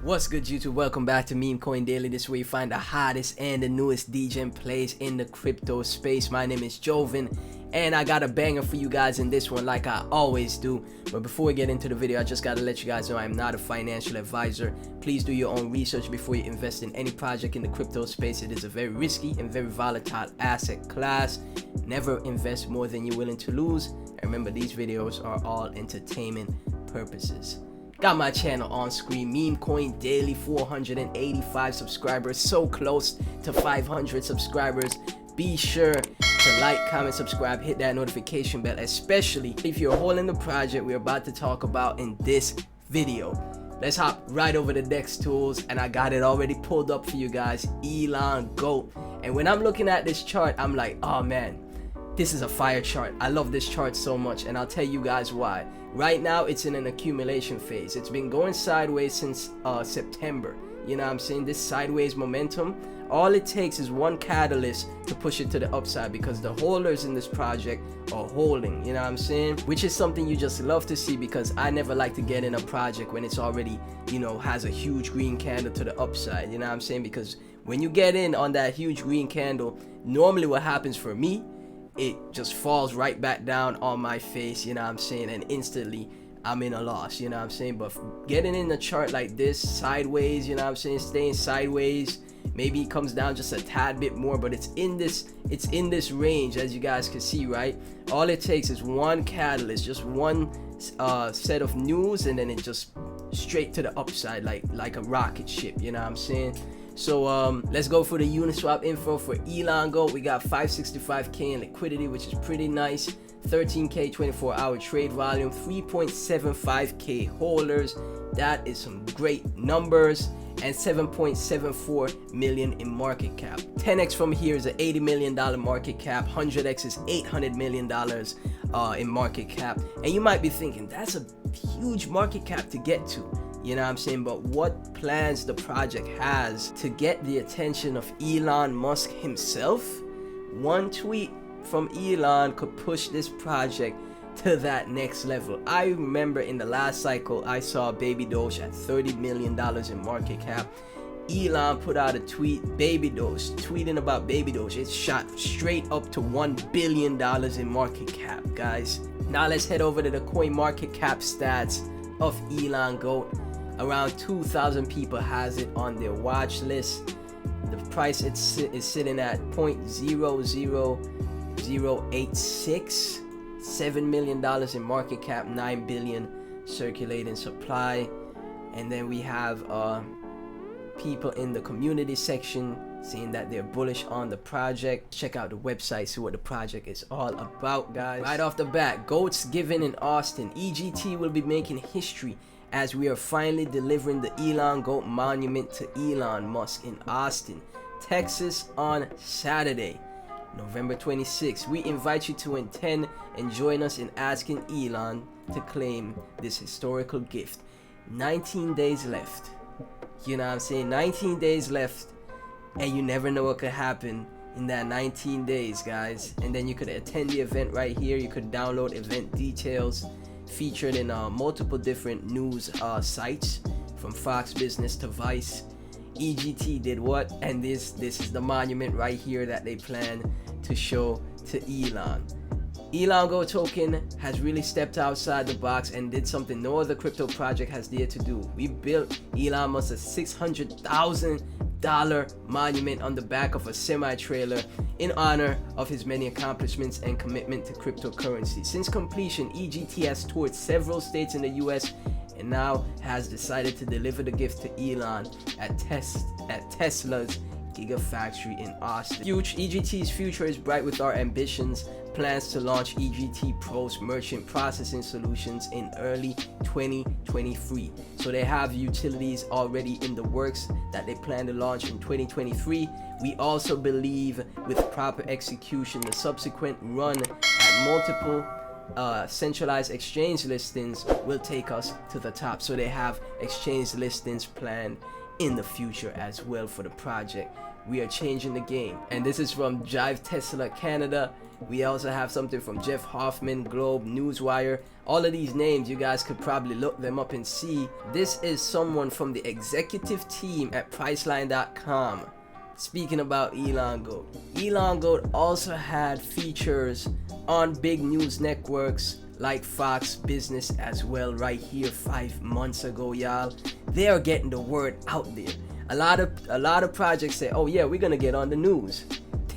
What's good, YouTube? Welcome back to Meme Coin Daily. This is where you find the hottest and the newest degen plays in the crypto space. My name is Joven, and I got a banger for you guys in this one, like I always do. But before we get into the video, I just gotta let you guys know I'm not a financial advisor. Please do your own research before you invest in any project in the crypto space. It is a very risky and very volatile asset class. Never invest more than you're willing to lose. And remember, these videos are all entertainment purposes. Got my channel on screen, Meme Coin Daily, 485 subscribers, so close to 500 subscribers. Be sure to like, comment, subscribe, hit that notification bell, especially if you're holding the project we're about to talk about in this video. Let's hop right over to Dex Tools, and I got it already pulled up for you guys, Elon Goat. And when I'm looking at this chart, I'm like, oh man, this is a fire chart. I love this chart so much, and I'll tell you guys why. Right now, it's in an accumulation phase. It's been going sideways since September. You know what I'm saying? This sideways momentum, all it takes is one catalyst to push it to the upside, because the holders in this project are holding, you know what I'm saying? Which is something you just love to see, because I never like to get in a project when it's already, you know, has a huge green candle to the upside, you know what I'm saying? Because when you get in on that huge green candle, normally what happens for me, it just falls right back down on my face, you know what I'm saying, and instantly I'm in a loss, you know what I'm saying? But getting in a chart like this, sideways, you know what I'm saying, staying sideways, maybe it comes down just a tad bit more, but it's in this range, as you guys can see, right? All it takes is one catalyst, just one set of news, and then it just straight to the upside, like a rocket ship, you know what I'm saying? So let's go for the Uniswap info for Elon Goat. We got 565k in liquidity, which is pretty nice. 13k 24-hour trade volume, 3.75k holders. That is some great numbers. And 7.74 million in market cap. 10x from here is an $80 million market cap. 100x is $800 million in market cap. And you might be thinking, that's a huge market cap to get to. You know what I'm saying? But what plans the project has to get the attention of Elon Musk himself? One tweet from Elon could push this project to that next level. I remember in the last cycle, I saw Baby Doge at $30 million in market cap. Elon put out a tweet, Baby Doge, tweeting about Baby Doge. It shot straight up to $1 billion in market cap, guys. Now let's head over to the coin market cap stats of Elon Goat. Around 2,000 people has it on their watch list. The price is sitting at 0.00086. $7 million in market cap, 9 billion circulating supply. And then we have people in the community section saying that they're bullish on the project. Check out the website, see what the project is all about, guys. Right off the bat, Goats given in Austin. EGT will be making history as we are finally delivering the Elon Goat monument to Elon Musk in Austin, Texas on Saturday, November 26th. We invite you to attend and join us in asking Elon to claim this historical gift. 19 days left. You know what I'm saying? 19 days left, and you never know what could happen in that 19 days, guys. And then you could attend the event right here. You could download event details featured in multiple different news sites, from Fox Business to Vice. EGT did what? And this is the monument right here that they plan to show to Elon. Elon Goat token has really stepped outside the box and did something no other crypto project has dared to do. We built Elon Musk a $600,000 monument on the back of a semi-trailer in honor of his many accomplishments and commitment to cryptocurrency. Since completion, EGT has toured several states in the US and now has decided to deliver the gift to Elon at Tesla's Gigafactory in Austin. EGT's future is bright with our ambitions. Plans to launch EGT Pro's merchant processing solutions in early 2023. So they have utilities already in the works that they plan to launch in 2023. We also believe with proper execution, the subsequent run at multiple centralized exchange listings will take us to the top. So they have exchange listings planned in the future as well for the project. We are changing the game. And this is from Jive Tesla Canada. We also have something from Jeff Hoffman, Globe, Newswire. All of these names, you guys could probably look them up and see. This is someone from the executive team at Priceline.com. Speaking about Elon Goat. Elon Goat also had features on big news networks like Fox Business as well right here 5 months ago, y'all. They are getting the word out there. A lot of projects say, oh yeah, we're gonna get on the news.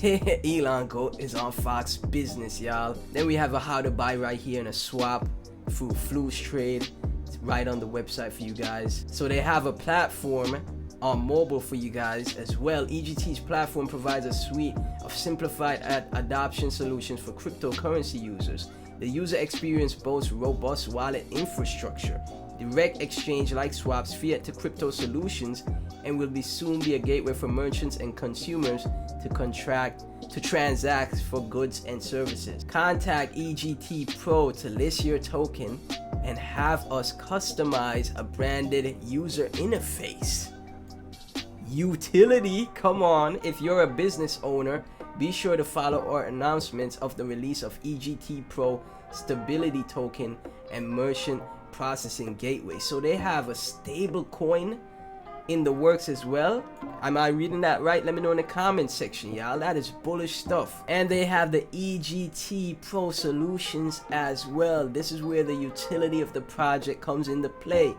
Elon Goat is on Fox Business, y'all. Then we have a how to buy right here in a swap through Fluence Trade. It's right on the website for you guys. So they have a platform on mobile for you guys as well. EGT's platform provides a suite of simplified adoption solutions for cryptocurrency users. The user experience boasts robust wallet infrastructure, direct exchange like swaps, fiat to crypto solutions, and will soon be a gateway for merchants and consumers to transact for goods and services. Contact EGT Pro to list your token and have us customize a branded user interface. Utility, come on. If you're a business owner, be sure to follow our announcements of the release of EGT Pro stability token and merchant processing gateway. So they have a stable coin in the works as well. Am I reading that right? Let me know in the comment section, y'all. That is bullish stuff. And they have the EGT Pro solutions as well. This is where the utility of the project comes into play.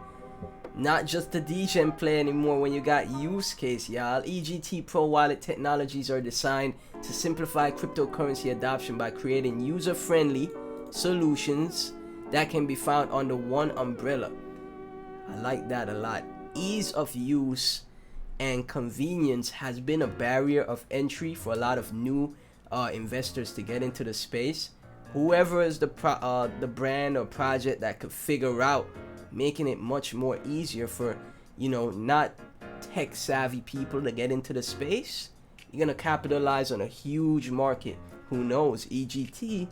Not just the degen play anymore when you got use case, y'all. EGT Pro wallet technologies are designed to simplify cryptocurrency adoption by creating user-friendly solutions that can be found under one umbrella. I like that a lot. Ease of use and convenience has been a barrier of entry for a lot of new investors to get into the space. Whoever is the brand or project that could figure out making it much more easier for, you know, not tech savvy people to get into the space, you're gonna capitalize on a huge market. Who knows? EGT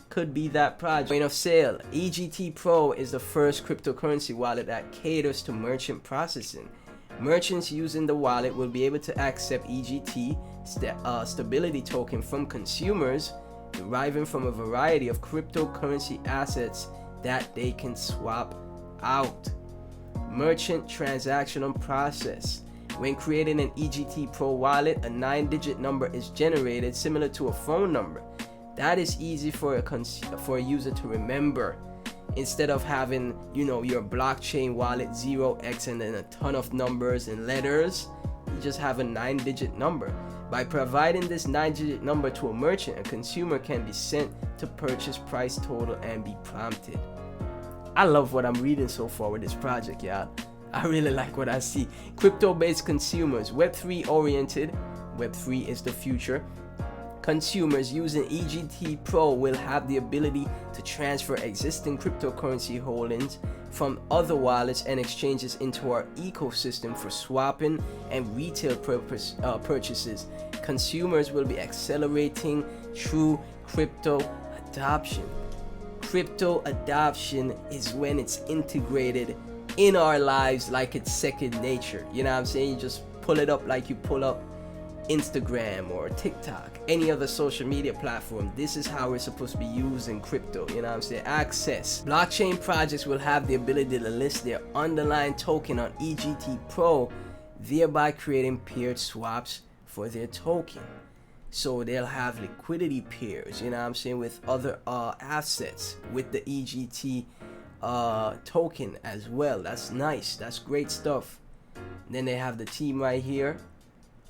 could be that project. Point of sale. EGT Pro is the first cryptocurrency wallet that caters to merchant processing. Merchants using the wallet will be able to accept EGT stability token from consumers deriving from a variety of cryptocurrency assets that they can swap out. Merchant transactional process. When creating an EGT Pro wallet, a 9-digit number is generated similar to a phone number. That is easy for a user to remember. Instead of having, you know, your blockchain wallet 0x and then a ton of numbers and letters, you just have a 9-digit number. By providing this 9-digit number to a merchant, a consumer can be sent to purchase price total and be prompted. I love what I'm reading so far with this project, y'all. I really like what I see. Crypto-based consumers, Web3 oriented. Web3 is the future. Consumers using EGT Pro will have the ability to transfer existing cryptocurrency holdings from other wallets and exchanges into our ecosystem for swapping and retail purchases. Consumers will be accelerating true crypto adoption. Crypto adoption is when it's integrated in our lives like it's second nature. You know what I'm saying? You just pull it up like you pull up Instagram or TikTok, any other social media platform. This is how we're supposed to be using crypto. You know what I'm saying? Access. Blockchain projects will have the ability to list their underlying token on EGT Pro, thereby creating paired swaps for their token. So they'll have liquidity pairs, you know what I'm saying, with other assets with the EGT token as well. That's nice. That's great stuff. Then they have the team right here.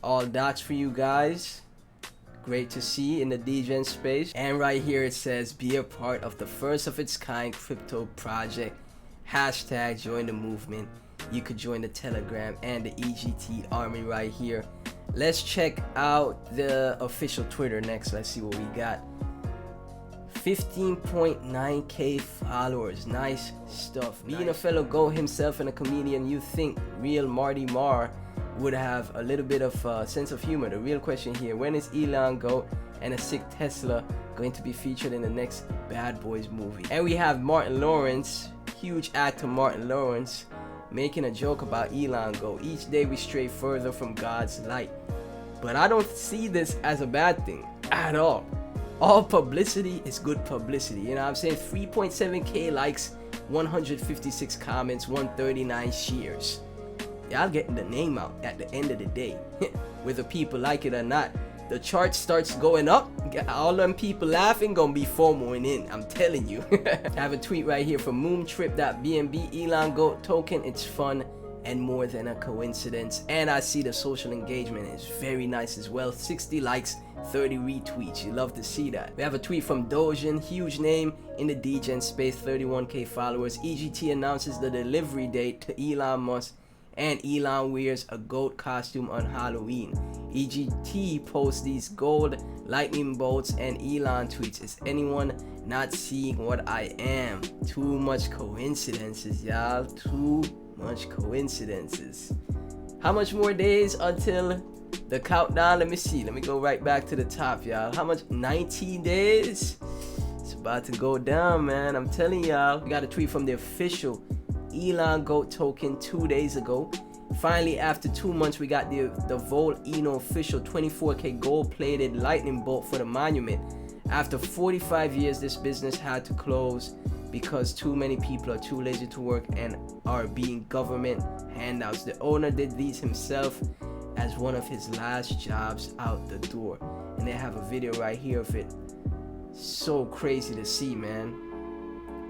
All docs for you guys. Great to see in the degen space. And right here it says, be a part of the first of its kind crypto project. Hashtag join the movement. You could join the Telegram and the EGT army right here. Let's check out the official Twitter next. Let's see what we got. 15.9k followers. Nice stuff. Being a fellow Goat himself and a comedian, you think real Marty Marr would have a little bit of sense of humor. The real question here, when is Elon Goat and a sick Tesla going to be featured in the next Bad Boys movie? And we have Martin Lawrence, huge actor Martin Lawrence, making a joke about Elon Goat. Each day we stray further from God's light. But I don't see this as a bad thing at all. All publicity is good publicity. You know what I'm saying? 3.7k likes, 156 comments, 139 shares. Y'all getting the name out at the end of the day. Whether people like it or not, the chart starts going up, all them people laughing gonna be FOMOing in, I'm telling you. I have a tweet right here from moontrip.bnb. Elon Goat token, it's fun and more than a coincidence. And I see the social engagement is very nice as well. 60 likes, 30 retweets. You love to see that. We have a tweet from Dogen, huge name in the degen space, 31k followers. EGT announces the delivery date to Elon Musk, and Elon wears a goat costume on Halloween. EGT posts these gold lightning bolts, and Elon tweets, "Is anyone not seeing what I am?" Too much coincidences, y'all. Too much coincidences. How much more days until the countdown? Let me see. Let me go right back to the top, y'all. How much? 19 days? It's about to go down, man. I'm telling y'all. We got a tweet from the official Elon Goat token 2 days ago. Finally, after 2 months, we got the Volt Eno official 24k gold-plated lightning bolt for the monument. After 45 years, this business had to close because too many people are too lazy to work and are being government handouts. The owner did these himself as one of his last jobs out the door. And they have a video right here of it. So crazy to see, man.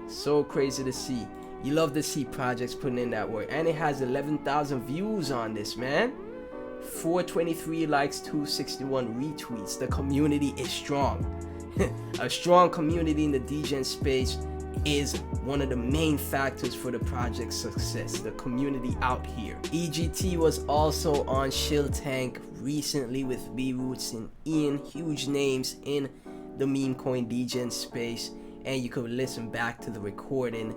So crazy to see. You love to see projects putting in that work. And it has 11,000 views on this, man. 423 likes, 261 retweets. The community is strong. A strong community in the degen space is one of the main factors for the project's success. The community out here. EGT was also on Shill Tank recently with B Roots and Ian, huge names in the meme coin degen space, and you could listen back to the recording.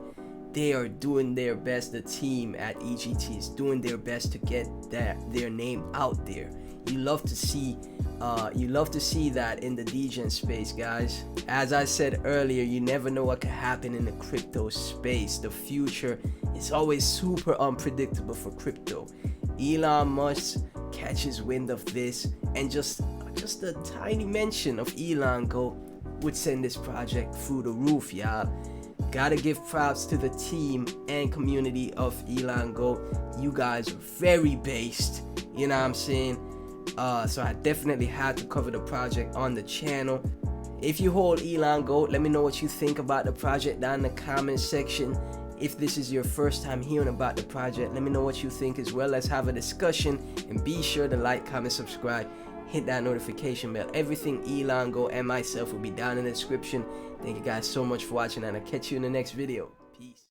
They are doing their best. The team at EGT is doing their best to get their name out there. You love to see that in the degen space, guys. As I said earlier, you never know what could happen in the crypto space. The future is always super unpredictable for crypto. Elon Musk catches wind of this, and just a tiny mention of Elon Goat would send this project through the roof, y'all. Gotta give props to the team and community of Elon Goat. You guys are very based, you know what I'm saying? So I definitely had to cover the project on the channel. If you hold Elon Goat, let me know what you think about the project down in the comment section. If this is your first time hearing about the project, let me know what you think as well. Let's have a discussion, and be sure to like, comment, subscribe, hit that notification bell. Everything Elon Goat and myself will be down in the description. Thank you guys so much for watching, and I'll catch you in the next video. Peace.